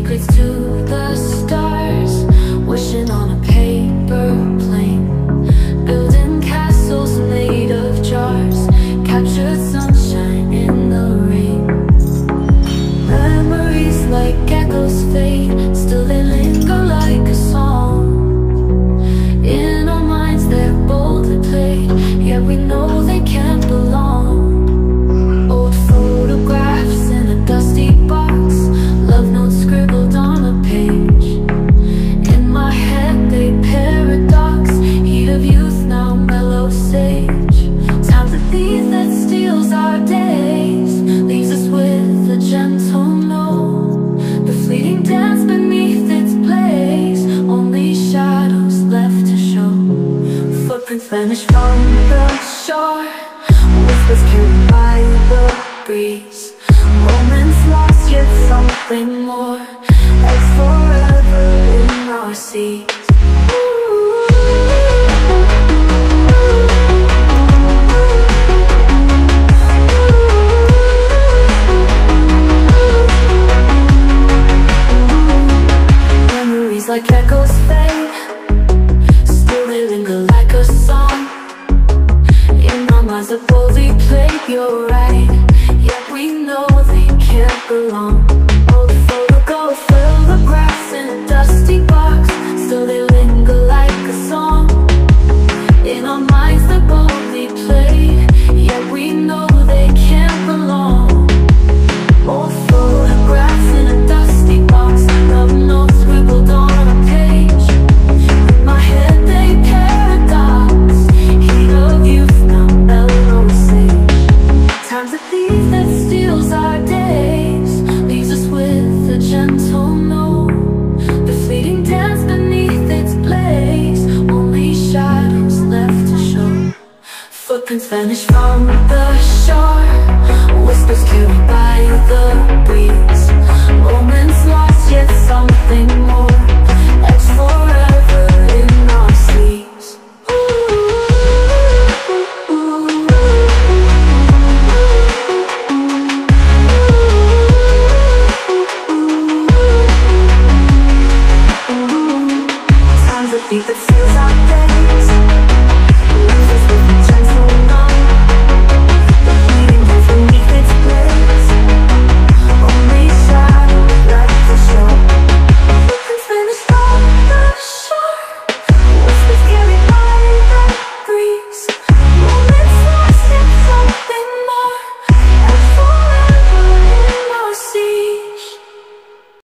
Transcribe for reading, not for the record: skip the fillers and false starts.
secrets to the stars, wishing on a paper plane, building castles made of jars, captured sunshine in the rain. Memories like echoes fade, still they linger like a song. In our minds they're boldly played, yet we know they can't belong. Old photographs in a dusty box, love notes scribbled on a page. In my head they paradox, heat of youth now mellow sage. Time's a thief that steals our days, leaves us with a gentle note. The fleeting dance beneath its blaze, only shadows left to show. Footprints vanish from the shore, whispers carried by the breeze. Moments lost, yet something more, as forever in our seas. Memories like echoes fade, still they linger like a song. In our minds are boldly played, you're right, yet we know they can't belong. Old photographs in a dusty box, still they linger like a song. In our minds they're boldly played, yet we know they can't belong. Old photographs in a dusty box, love notes scribbled on a page. In my head they paradox, heat of youth now mellow sage. Time's a thief that steals our days, leaves us with a gentle note. The fleeting dance beneath its blaze, only shadows left to show. Footprints vanish from the shore,